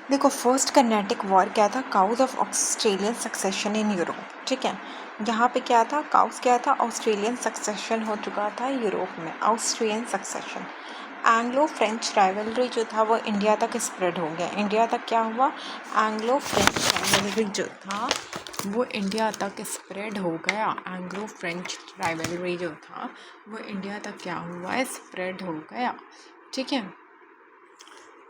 देखो, first Carnatic war क्या था, cause of Austrian succession in Europe. ठीक है, यहाँ पे क्या था, काउज क्या था, ऑस्ट्रेलियन सक्सेशन हो चुका था यूरोप में, Austrian succession. Anglo French rivalry जो था वो इंडिया तक स्प्रेड हो गया। इंडिया तक क्या हुआ, एंग्लो फ्रेंच राइवलरी जो था वो इंडिया तक स्प्रेड हो गया। एंग्लो फ्रेंच राइवलरी जो था वो इंडिया तक क्या हुआ, स्प्रेड हो गया। ठीक है,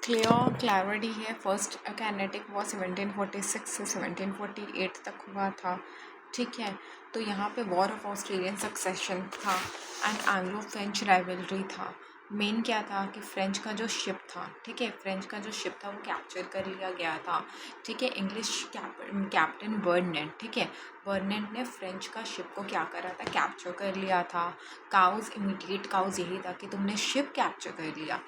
क्लैरिटी है। फर्स्ट कैनेटिक वॉर 1746 से 1748 तक हुआ था। ठीक है, तो यहाँ पे वॉर ऑफ ऑस्ट्रेलियन सक्सेशन था एंड एंग्लो फ्रेंच राइवलरी था। मेन क्या था कि फ्रेंच का जो शिप था, ठीक है, फ्रेंच का जो शिप था वो कैप्चर कर लिया गया था। ठीक है, इंग्लिश कैप्टन बर्नेट, ठीक है, बर्नेट ने फ्रेंच का शिप को क्या करा था, कैप्चर कर लिया था। काउज, इमीडिएट काउज यही था कि तुमने शिप कैप्चर कर लिया।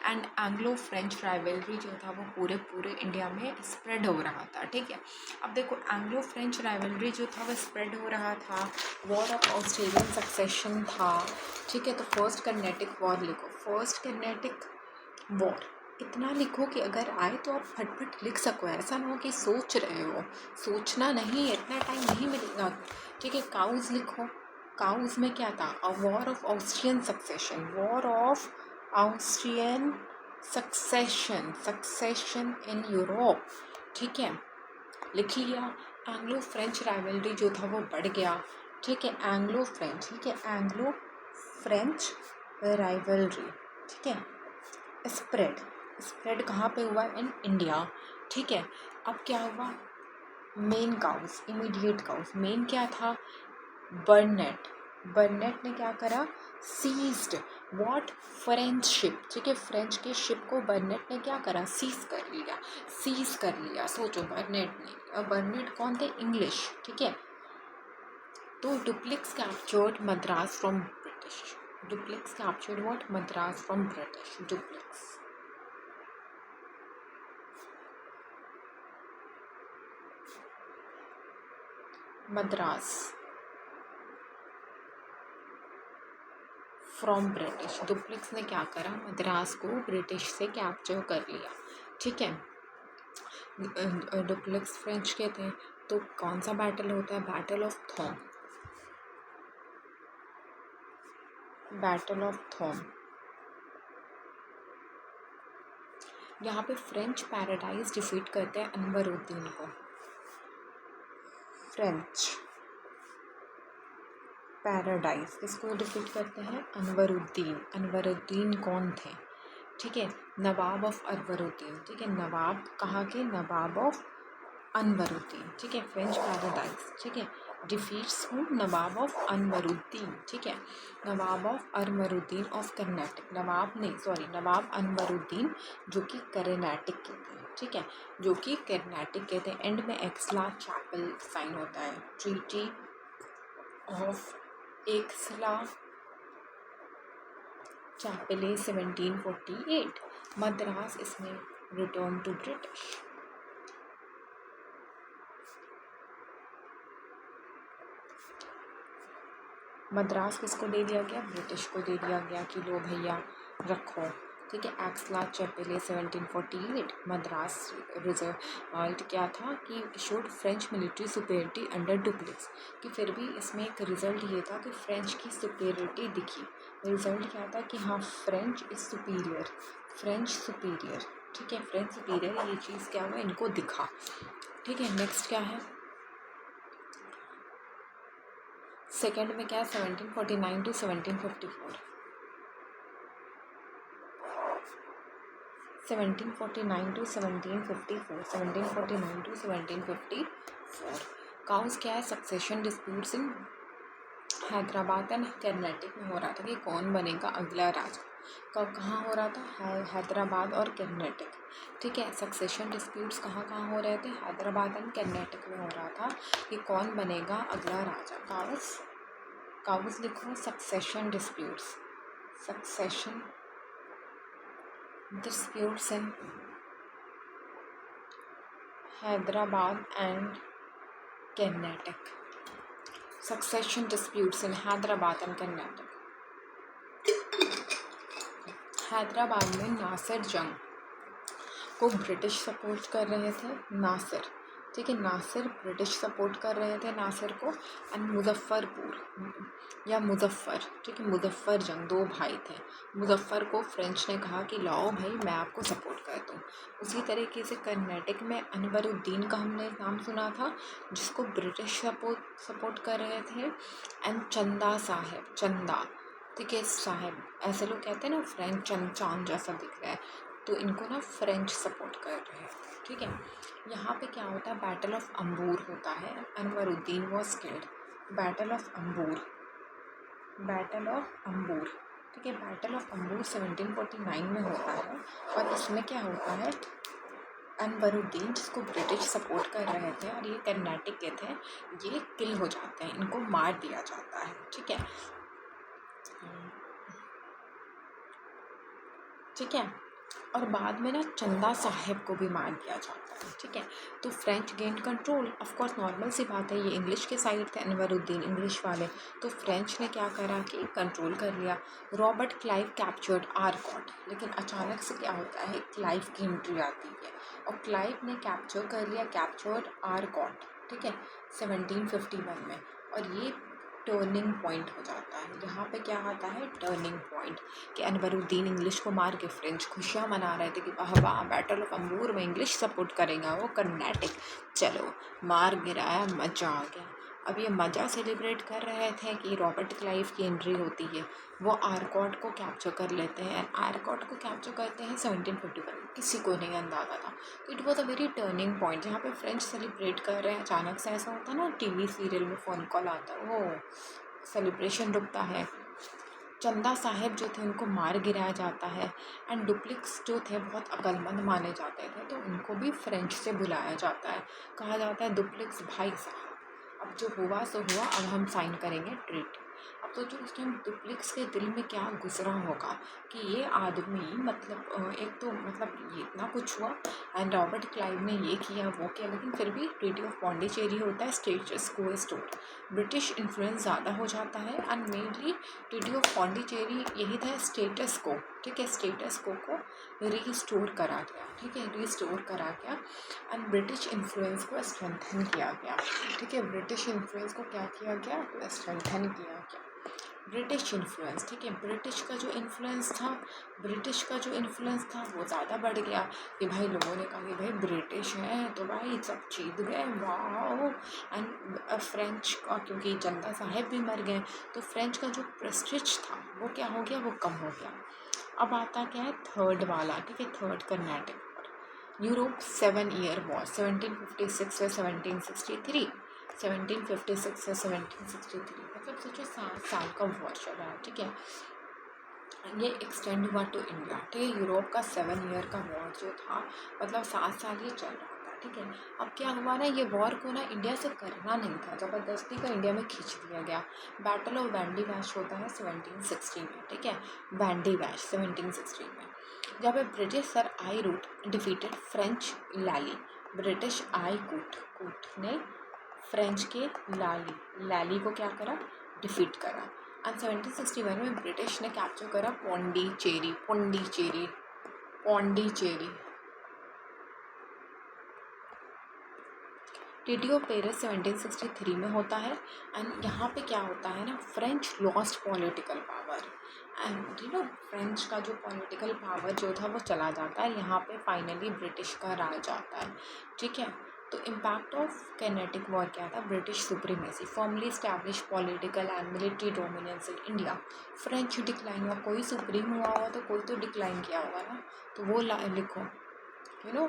एंड एंग्लो फ्रेंच राइवलरी जो था वो पूरे इंडिया में स्प्रेड हो रहा था। ठीक है, अब देखो, एंग्लो फ्रेंच राइवलरी जो था वो स्प्रेड हो रहा था, वॉर ऑफ ऑस्ट्रेलियन सक्सेशन था। ठीक है, तो फर्स्ट कर्नेटिक वॉर लिखो, फर्स्ट कर्नेटिक वॉर इतना लिखो कि अगर आए तो आप फटफट लिख सको, ऐसा ना हो कि सोच रहे हो, सोचना नहीं, इतना टाइम नहीं मिलेगा। ठीक है, काउज लिखो, काउज में क्या था, a war of Austrian succession, war of Austrian succession in Europe. ठीक है, लिख लिया। एंग्लो फ्रेंच राइवलरी जो था वो बढ़ गया। ठीक है, एंग्लो फ्रेंच, ठीक है, एंग्लो फ्रेंच राइवलरी, ठीक है, स्प्रेड कहाँ पे हुआ, इन इंडिया। ठीक है, अब क्या हुआ, main cause, immediate cause, main क्या था, बर्नेट ने क्या करा, सीज्ड व्हाट, फ्रेंच शिप। ठीक है, फ्रेंच के शिप को बर्नेट ने क्या करा, सीज कर लिया। सोचो, बर्नेट ने, और बर्नेट कौन थे, इंग्लिश। ठीक है, तो duplex captured Madras from British, duplex captured what, Madras from British, duplex. Madras from British, duplex ने क्या करा, मद्रास को ब्रिटिश से कैप्चर कर लिया। ठीक है, डुप्लेक्स फ्रेंच के थे, तो कौन सा बैटल होता है, बैटल ऑफ थॉम, बैटल ऑफ थॉम। यहाँ पे फ्रेंच पैराडाइज डिफीट करते हैं अनवरुद्दीन को, फ्रेंच पैराडाइज किसको डिफीट करते हैं, अनवरुद्दीन। अनवरुद्दीन कौन थे, ठीक है, नवाब ऑफ अनवरुद्दीन। ठीक है, नवाब कहाँ के, नवाब ऑफ अनवरुद्दीन। ठीक है, फ्रेंच पैराडाइज, ठीक है, डिफीट्स हूँ, नवाब ऑफ अनवरुद्दीन। ठीक है, नवाब ऑफ अनवरुद्दीन ऑफ कर्नाटक, नवाब अनवरुद्दीन जो कि कर्नाटक के थे। ठीक है, जो कि कर्नाटक के थे। एंड में एक्सला चैपल साइन होता है, ट्रीटी ऑफ एक्सला चैपल 1748। मद्रास इसमें रिटर्न टू ब्रिटिश। मद्रास किसको दे दिया गया, ब्रिटिश को दे दिया गया कि लो भैया रखो। ठीक है, एक्सला चैपल 1748। मद्रास रिजल्ट क्या था कि showed French military superiority under duplex, कि फिर भी इसमें एक रिजल्ट ये था कि फ्रेंच की सुपेरिटी दिखी। रिजल्ट क्या था कि हाँ, French is superior, French superior. ठीक है, फ्रेंच सुपीरियर, ये चीज़ क्या हुआ, इनको दिखा। ठीक है, नेक्स्ट क्या है, सेकेंड में क्या है, 1749 टू 1754, 1749 टू 1754, 1749 टू 1754। काउस क्या है, succession disputes in Hyderabad and Karnataka में हो रहा था कि कौन बनेगा अगला राजा। कब, कहाँ हो रहा था, हैदराबाद और कर्नाटक। ठीक है, सक्सेशन डिस्प्यूट्स कहाँ कहाँ हो रहे थे, हैदराबाद एंड कर्नाटक में हो रहा था कि कौन बनेगा अगला राजा। काउस लिखो, succession disputes, succession disputes in Hyderabad and Karnataka, succession disputes in Hyderabad and Karnataka. Hyderabad में नासिर जंग को ब्रिटिश सपोर्ट कर रहे थे, नासिर, ठीक है, नासिर ब्रिटिश सपोर्ट कर रहे थे नासिर को। एंड मुजफ्फरपुर या मुजफ्फ़र, ठीक है, मुजफ्फ़र जंग, दो भाई थे। मुजफ्फ़र को फ्रेंच ने कहा कि लाओ भाई मैं आपको सपोर्ट कर दूँ। उसी तरीके से कर्नाटक में अनवरुद्दीन का हमने नाम सुना था, जिसको ब्रिटिश सपोर्ट कर रहे थे। एंड चंदा साहेब, चंदा, ठीक है, साहेब, ऐसे लोग कहते हैं ना, फ्रेंच चांद जैसा दिख रहा है, तो इनको ना फ्रेंच सपोर्ट कर रहे हैं, ठीक है। यहाँ पे क्या होता है, बैटल ऑफ अंबूर होता है, Anwaruddin was killed. Battle of Ambur, battle of Ambur, ठीक है, बैटल ऑफ अंबूर 1749 में होता है। और इसमें क्या होता है, अनवरुद्दीन जिसको ब्रिटिश सपोर्ट कर रहे थे और ये कर्नाटक के थे, ये किल हो जाते हैं, इनको मार दिया जाता है, ठीक है, ठीक है। और बाद में ना चंदा साहेब को भी मार दिया जाता है, ठीक है। तो French gain control, of course normal सी बात है, ये इंग्लिश के साइड थे अनवरुद्दीन, इंग्लिश वाले, तो फ्रेंच ने क्या करा कि कंट्रोल कर लिया। रॉबर्ट क्लाइव कैप्चर्ड आरकॉट, लेकिन अचानक से क्या होता है, क्लाइव की एंट्री आती है और क्लाइव ने कैप्चर कर लिया, कैप्चर्ड आरकॉट, ठीक है, 1751 में। और ये टर्निंग पॉइंट हो जाता है। यहाँ पे क्या आता है, टर्निंग पॉइंट, कि अनवरुद्दीन इंग्लिश को मार के फ्रेंच खुशियाँ मना रहे थे कि वाह वाह, बैटल ऑफ अंबूर में इंग्लिश सपोर्ट करेगा वो कर्नाटक, चलो मार गिराया, मजा आ गया। अब ये मज़ा सेलिब्रेट कर रहे थे कि रॉबर्ट क्लाइव की एंट्री होती है, वो आरकॉट को कैप्चर कर लेते हैं। आरकॉट को कैप्चर करते हैं 1751, किसी को नहीं अंदाजा था। तो it was a very turning point, जहाँ पे फ्रेंच सेलिब्रेट कर रहे हैं, अचानक से ऐसा होता है ना, टीवी सीरियल में फ़ोन कॉल आता है, वो सेलिब्रेशन रुकता है। चंदा साहेब जो थे उनको मार गिराया जाता है। एंड डुप्लिक्स जो थे बहुत अक्लमंद माने जाते थे, तो उनको भी फ्रेंच से बुलाया जाता है, कहा जाता है डुप्लिक्स भाई साहब, अब जो हुआ सो हुआ, अब हम साइन करेंगे ट्रीटी। अब तो जो उस टाइम डुप्लिक्स के दिल में क्या गुजरा होगा कि ये आदमी, मतलब एक तो मतलब ये इतना कुछ हुआ एंड रॉबर्ट क्लाइव ने ये किया वो किया, लेकिन फिर भी ट्रीटी ऑफ पॉन्डिचेरी होता है, स्टेटस को स्टोर, ब्रिटिश इन्फ्लुएंस ज़्यादा हो जाता है। And mainly treaty of Pondicherry यही था, स्टेटस को, ठीक है, स्टेटस को रीस्टोर करा गया, ठीक है, रीस्टोर करा गया। एंड ब्रिटिश इन्फ्लुएंस को स्ट्रेंथन किया गया, ठीक है, ब्रिटिश इन्फ्लुएंस को क्या किया गया, तो स्ट्रेंथन किया गया। ब्रिटिश इन्फ्लुएंस, ठीक है, ब्रिटिश का जो इन्फ्लुएंस था, ब्रिटिश का जो इन्फ्लुएंस था वो ज़्यादा बढ़ गया कि भाई लोगों ने कहा कि भाई ब्रिटिश है तो भाई सब जीत गए, वाह। एंड फ्रेंच का, क्योंकि चंदा साहेब भी मर गए, तो फ्रेंच का जो प्रेस्टिज था वो क्या हो गया, वो कम हो गया। अब आता क्या है, थर्ड वाला, ठीक है, third Karnataka war, Europe 7 year war, 1756 से 1763, 1756 से 1763, मतलब सोचो 7 साल का वॉर चल रहा है, ठीक है। ये एक्सटेंड हुआ टू इंडिया, ठीक है, यूरोप का 7 ईयर का वॉर जो था, मतलब 7 साल ये चल रहा था, ठीक है। अब क्या हुआ ना, ये वॉर को ना इंडिया से करना नहीं था, ज़बरदस्ती का इंडिया में खींच दिया गया। बैटल ऑफ बैंडी वैश होता है 1760 में, ठीक है, बैंडी वैश 1760 में, जहाँ पे ब्रिटिश सर आई रूट defeated French Lally, British Eyre Coote ने फ्रेंच के लैली को क्या करा, डिफीट करा। एंड 1761 में ब्रिटिश ने कैप्चर करा पौंडीचेरी, ट्रीटी ऑफ पेरिस 1763 में होता है। एंड यहाँ पे क्या होता है ना, French lost political power, and you know French का जो पॉलिटिकल पावर जो था वो चला जाता है, यहाँ पे फाइनली ब्रिटिश का राज आता है, ठीक है। तो इम्पैक्ट ऑफ कर्नाटक वॉर क्या था, British supremacy, formally establish political and military dominance in India, French decline हुआ, कोई सुप्रीम हुआ होगा तो कोई तो डिक्लाइन किया होगा ना, तो वो लिखो, यू नो,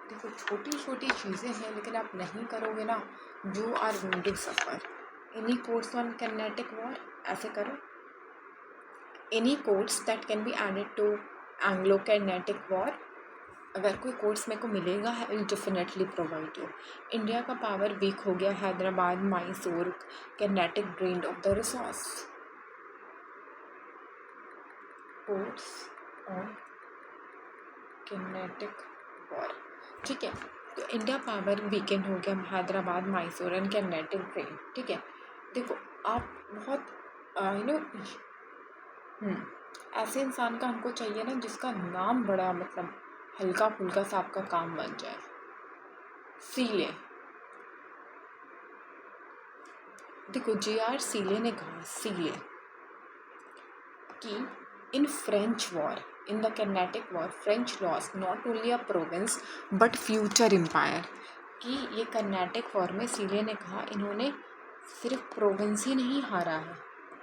देखो छोटी छोटी चीज़ें हैं, लेकिन आप नहीं करोगे ना, you are going to suffer. Any course on Karnataka war, ऐसे करो, any course that can be added to Anglo Karnataka war, अगर कोई कोर्स मेरे को मिलेगा, I will definitely provide you. India का पावर वीक हो गया, Hyderabad, Mysore, Karnataka drained of the resource, course on Karnataka war, ठीक है। तो इंडिया पावर वीकेंड हो गया, हैदराबाद, मैसूर एंड कर्नाटक ड्रेन, ठीक है। देखो आप बहुत यू नो ऐसे इंसान का हमको चाहिए ना जिसका नाम बड़ा मतलब हल्का फुल्का सा आपका काम बन जाए। सीले, देखो JR सीले ने कहा, सीले, कि in French war, in the Carnatic war, French lost not only a province but future empire, कि ये कर्नाटिक वॉर में सीले ने कहा इन्होंने सिर्फ प्रोविंस ही नहीं हारा है,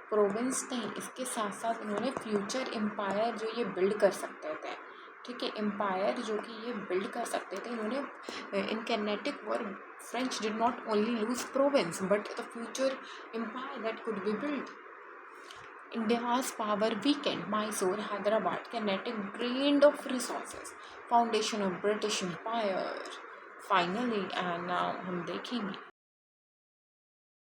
प्रोविंस नहीं, इसके साथ साथ इन्होंने फ्यूचर एम्पायर जो ये बिल्ड कर सकते थे, ठीक है, एम्पायर जो कि ये बिल्ड कर सकते थे, इन्होंने इन Carnatic war French did not only lose province but the future empire that could be build. India's power weakened. Mysore, Hyderabad, Carnatic drained of resources. Foundation of British Empire. Finally, and now हम देखेंगे